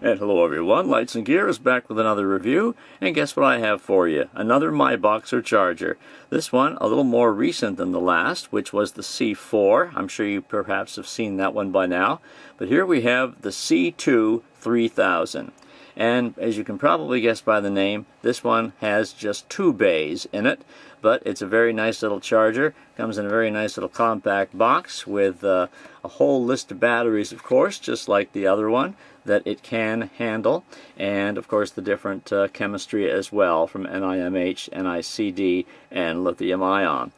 And hello everyone, Lights and Gear is back with another review, and guess what I have for you? Another MiBoxer charger. This one a little more recent than the last, which was the C4. I'm sure you perhaps have seen that one by now. But here we have the C2-3000. And as you can probably guess by the name, this one has just 2 bays in it, but it's a very nice little charger. Comes in a very nice little compact box with a whole list of batteries, of course, just like the other one, that it can handle, and of course the different chemistry as well, from NiMH, NiCd, and lithium-ion.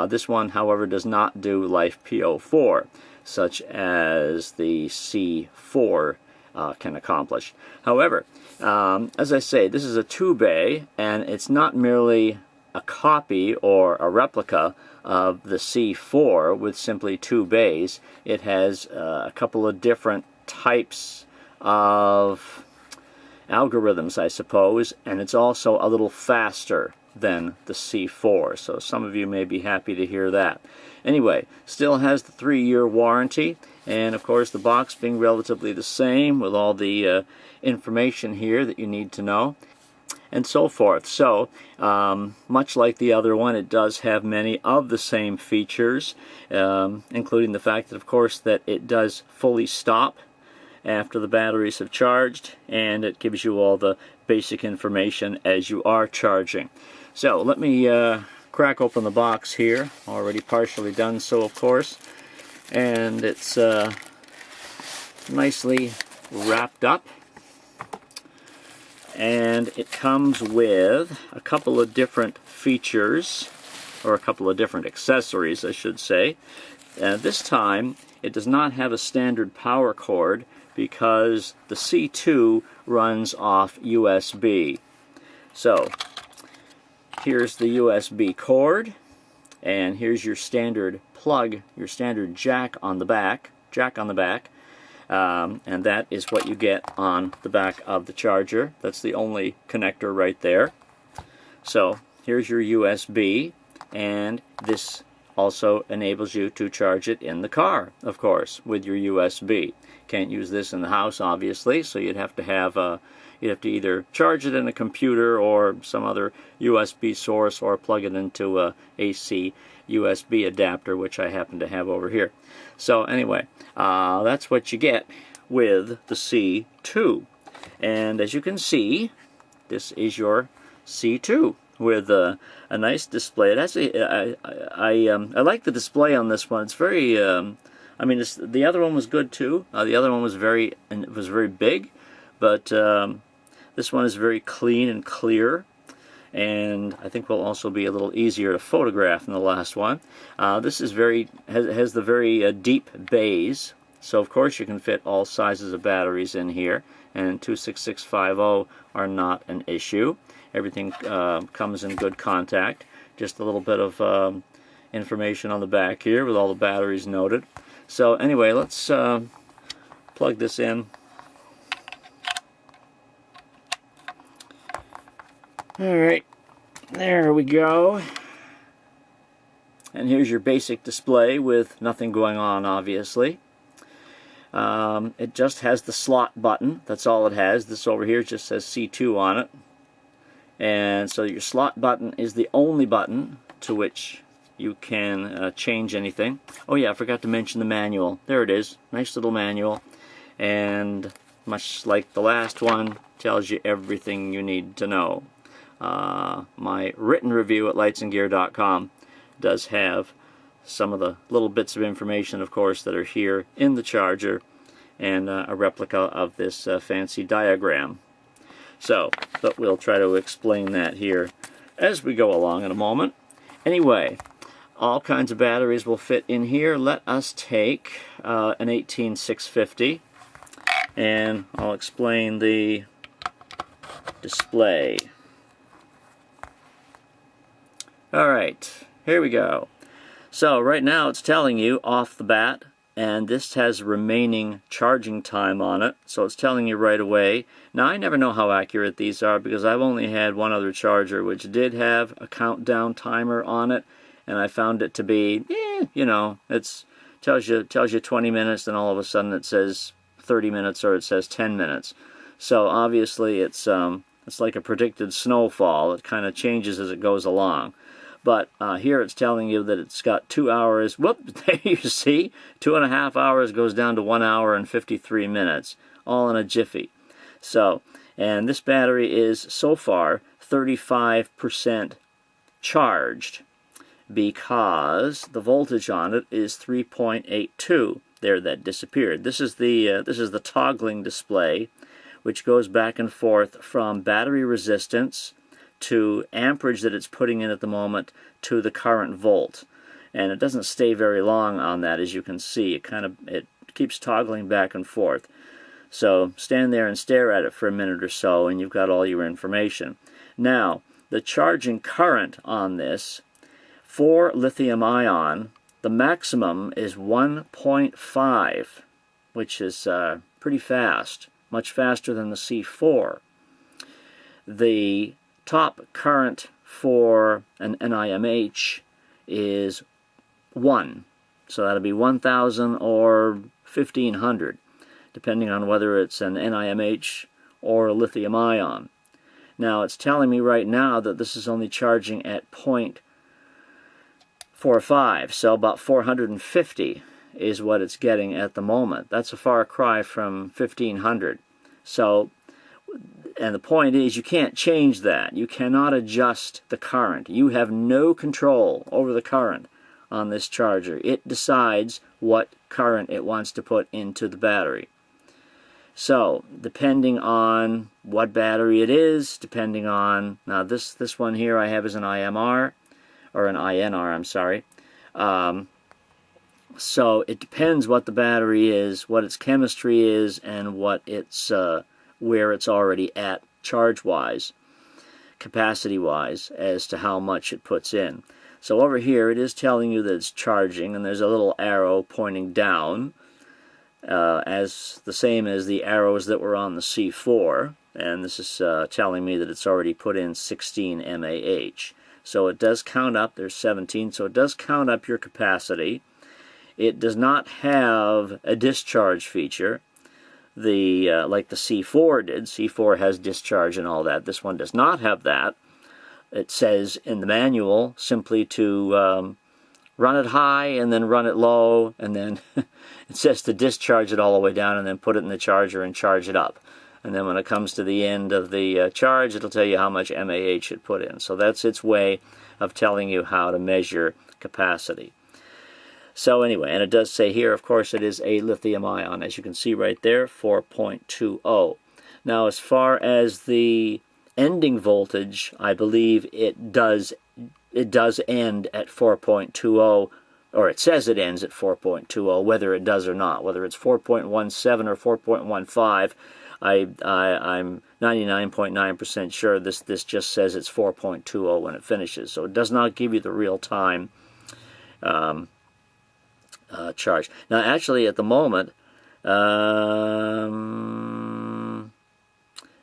This one, however, does not do LiFePO4, such as the C4 can accomplish. However, as I say, this is a 2-bay, and it's not merely a copy or a replica of the C4 with simply 2 bays. It has a couple of different types of algorithms, I suppose, and it's also a little faster than the C4, so some of you may be happy to hear that. Anyway, still has the 3-year warranty, and of course the box being relatively the same with all the information here that you need to know, and so forth. So, much like the other one, it does have many of the same features, including the fact that, of course, that it does fully stop after the batteries have charged, and it gives you all the basic information as you are charging. So let me crack open the box here, already partially done so, of course, and it's nicely wrapped up, and it comes with a couple of different features, or a couple of different accessories, I should say. This time it does not have a standard power cord, because the C2 runs off USB. So here's the USB cord, and here's your standard plug, your standard jack on the back, and that is what you get on the back of the charger. That's the only connector right there. So here's your USB, and this also enables you to charge it in the car, of course, with your USB. Can't use this in the house, obviously, so you'd have to either charge it in a computer or some other USB source, or plug it into a AC USB adapter, which I happen to have over here. So anyway, that's what you get with the C2. And as you can see, this is your C2 with a nice display. It has I like the display on this one. It's very I mean, the other one was good too. The other one was very big, but this one is very clean and clear, and I think will also be a little easier to photograph than the last one. This is has the very deep bays, so of course you can fit all sizes of batteries in here, and 26650 are not an issue. Everything comes in good contact. Just a little bit of information on the back here with all the batteries noted. So anyway, let's plug this in. Alright, there we go. And here's your basic display with nothing going on, obviously. It just has the slot button. That's all it has. This over here just says C2 on it. And so your slot button is the only button to which you can change anything. Oh yeah, I forgot to mention the manual. There it is. Nice little manual. And much like the last one, tells you everything you need to know. My written review at lightsandgear.com does have some of the little bits of information, of course, that are here in the charger, and a replica of this fancy diagram. So, but we'll try to explain that here as we go along in a moment. Anyway, all kinds of batteries will fit in here. Let us take an 18650, and I'll explain the display. Alright, here we go. So right now it's telling you off the bat, and this has remaining charging time on it, so it's telling you right away. Now I never know how accurate these are, because I've only had one other charger which did have a countdown timer on it, and I found it to be, you know, it's tells you 20 minutes, and all of a sudden it says 30 minutes or it says 10 minutes. So obviously it's like a predicted snowfall. It kind of changes as it goes along. But here it's telling you that it's got 2 hours. Whoop, there you see, 2.5 hours goes down to 1 hour and 53 minutes, all in a jiffy. So, and this battery is so far 35% charged, because the voltage on it is 3.82. There, that disappeared. This is the toggling display, which goes back and forth from battery resistance to amperage that it's putting in at the moment to the current volt, and it doesn't stay very long on that, as you can see. It keeps toggling back and forth. So stand there and stare at it for a minute or so, and you've got all your information. Now, the charging current on this for lithium-ion, the maximum is 1.5, which is pretty fast, much faster than the C4. The top current for an NiMH is 1, so that'll be 1,000 or 1,500, depending on whether it's an NiMH or a lithium-ion. Now, it's telling me right now that this is only charging at 0.45, so about 450 is what it's getting at the moment. That's a far cry from 1,500. So, and the point is, you can't change that. You cannot adjust the current. You have no control over the current on this charger. It decides what current it wants to put into the battery. So, depending on what battery it is, depending on, now this one here I have is an IMR, or an INR, I'm sorry. So it depends what the battery is, what its chemistry is, and what its where it's already at charge-wise, capacity-wise, as to how much it puts in. So over here it is telling you that it's charging, and there's a little arrow pointing down, as the same as the arrows that were on the C4, and this is telling me that it's already put in 16 MAH. So it does count up, there's 17, so it does count up your capacity. It does not have a discharge feature, like the C4 did. C4 has discharge and all that. This one does not have that. It says in the manual simply to run it high and then run it low, and then it says to discharge it all the way down and then put it in the charger and charge it up. And then when it comes to the end of the charge, it'll tell you how much MAH it put in. So that's its way of telling you how to measure capacity. So anyway, and it does say here, of course, it is a lithium-ion, as you can see right there, 4.20. Now, as far as the ending voltage, I believe it does end at 4.20, or it says it ends at 4.20, whether it does or not. Whether it's 4.17 or 4.15, I'm 99.9% sure this just says it's 4.20 when it finishes. So it does not give you the real-time charge. Now, actually, at the moment,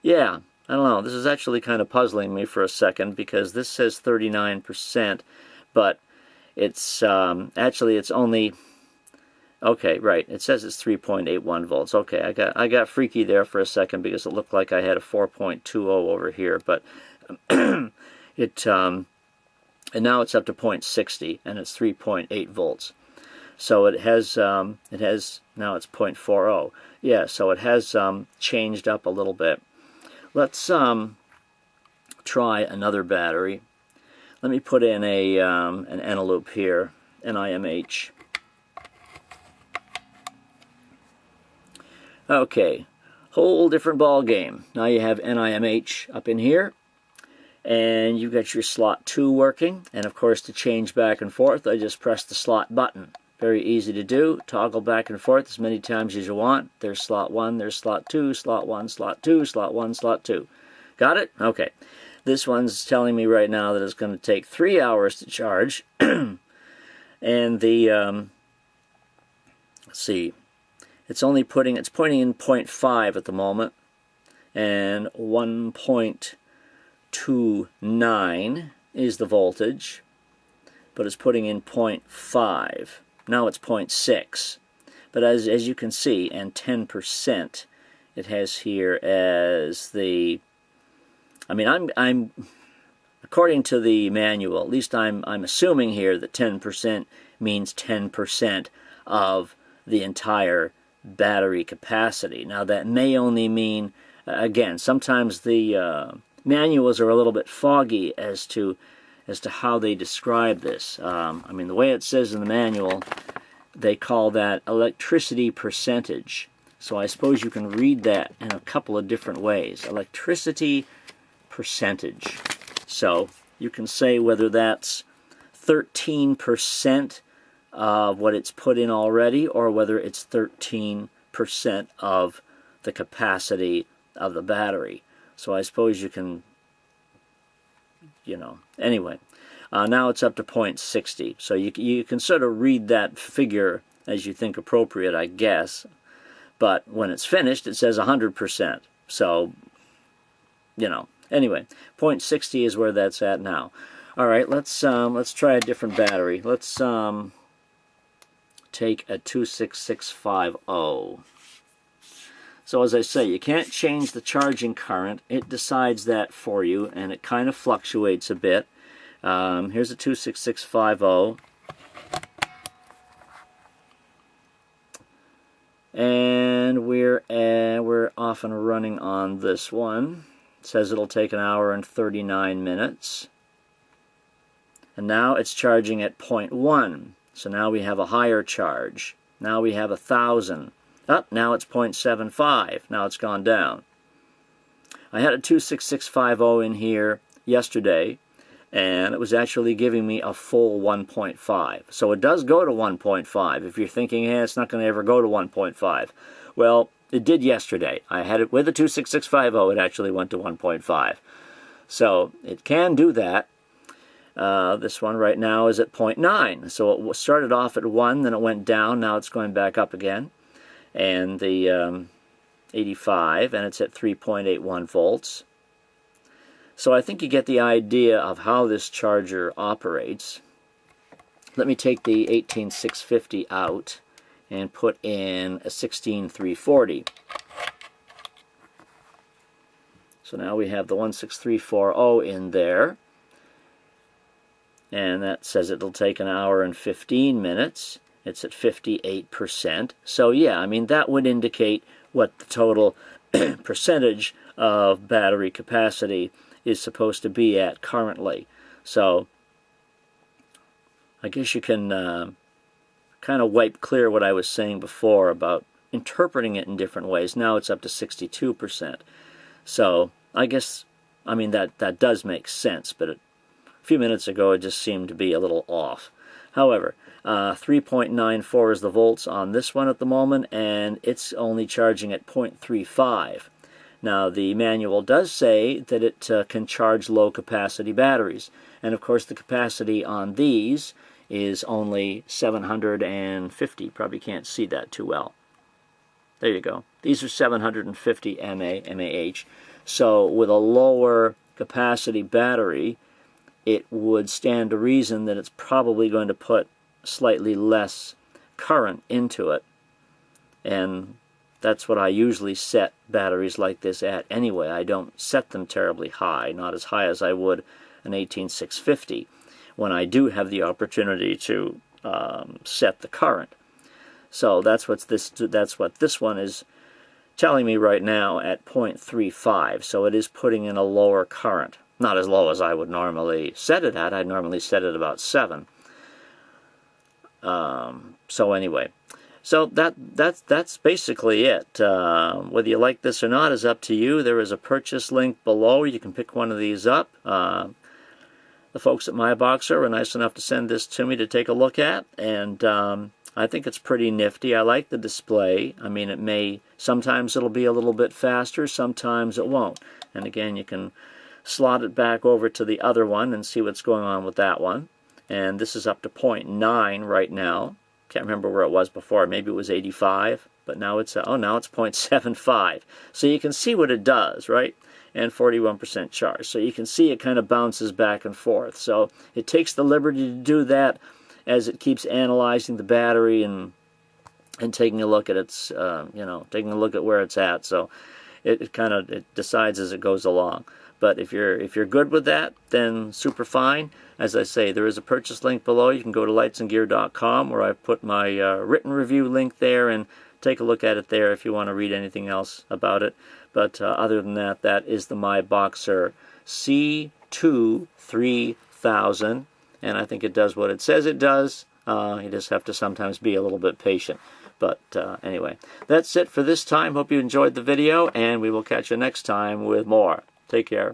yeah, I don't know. This is actually kind of puzzling me for a second, because this says 39%, but it's actually it's only, okay, right. It says it's 3.81 volts. Okay, I got freaky there for a second because it looked like I had a 4.20 over here, but it and now it's up to 0.60 and it's 3.8 volts. So it has now it's 0.40. Yeah, so it has changed up a little bit. Let's try another battery. Let me put in a an Eneloop here, NiMH. Okay, whole different ball game. Now you have NiMH up in here, and you've got your slot 2 working, and of course to change back and forth I just press the slot button. Very easy to do. Toggle back and forth as many times as you want. There's slot 1, there's slot 2, slot 1, slot 2, slot 1, slot 2. Got it? Okay. This one's telling me right now that it's going to take 3 hours to charge. And the, let's see, it's pointing in 0.5 at the moment, and 1.29 is the voltage. but it's putting in 0.5. Now it's 0.6. But as you can see, and 10%, it has here as the, I mean, I'm according to the manual, at least I'm assuming here that 10% means 10% of the entire battery capacity. Now that may only mean, again, sometimes the manuals are a little bit foggy as to how they describe this. I mean, the way it says in the manual, they call that electricity percentage. So I suppose you can read that in a couple of different ways. Electricity percentage. So you can say whether that's 13% of what it's put in already, or whether it's 13% of the capacity of the battery. So I suppose you can, anyway. Now it's up to 0.60. So you can sort of read that figure as you think appropriate, I guess. But when it's finished, it says 100%. So, anyway, 0.60 is where that's at now. All right, let's try a different battery. Let's take a 26650. So as I say, you can't change the charging current. It decides that for you, and it kind of fluctuates a bit. Here's a 26650. And we're off and running on this one. It says it'll take an hour and 39 minutes. And now it's charging at 0.1. So now we have a higher charge. Now we have 1,000. Up, now it's 0.75. Now it's gone down. I had a 26650 in here yesterday, and it was actually giving me a full 1.5. So it does go to 1.5. If you're thinking, hey, it's not going to ever go to 1.5. Well, it did yesterday. I had it with the 26650. It actually went to 1.5. So it can do that. This one right now is at 0.9. So it started off at 1, then it went down. Now it's going back up again. And the 85, and it's at 3.81 volts. So I think you get the idea of how this charger operates. Let me take the 18650 out and put in a 16340. So now we have the 16340 in there. And that says it'll take an hour and 15 minutes. It's at 58%. So yeah, I mean, that would indicate what the total percentage of battery capacity is supposed to be at currently. So I guess you can kind of wipe clear what I was saying before about interpreting it in different ways. Now it's up to 62%. So I guess, I mean, that does make sense, but a few minutes ago it just seemed to be a little off. However, 3.94 is the volts on this one at the moment, and it's only charging at 0.35. Now, the manual does say that it can charge low-capacity batteries, and of course the capacity on these is only 750. Probably can't see that too well. There you go. These are 750 MAH. So with a lower capacity battery, it would stand to reason that it's probably going to put slightly less current into it. And that's what I usually set batteries like this at anyway. I don't set them terribly high, not as high as I would an 18650 when I do have the opportunity to set the current. So that's what this one is telling me right now at 0.35. So it is putting in a lower current. Not as low as I would normally set it at. I'd normally set it about 7. So anyway, so that's basically it. Whether you like this or not is up to you. There is a purchase link below. You can pick one of these up. The folks at MiBoxer were nice enough to send this to me to take a look at, and I think it's pretty nifty. I like the display. I mean, sometimes it'll be a little bit faster, sometimes it won't. And again, you can slot it back over to the other one and see what's going on with that one. And this is up to 0.9 right now. Can't remember where it was before. Maybe it was 85, but now it's now it's 0.75. So you can see what it does, right? and 41% charge. So you can see it kind of bounces back and forth. So it takes the liberty to do that as it keeps analyzing the battery and taking a look at its, taking a look at where it's at. So it decides as it goes along. But if you're good with that, then super fine. As I say, there is a purchase link below. You can go to lightsandgear.com, where I've put my written review link there, and take a look at it there if you want to read anything else about it. But other than that, that is the MiBoxer C2-3000, and I think it does what it says it does. You just have to sometimes be a little bit patient. But anyway, that's it for this time. Hope you enjoyed the video, and we will catch you next time with more. Take care.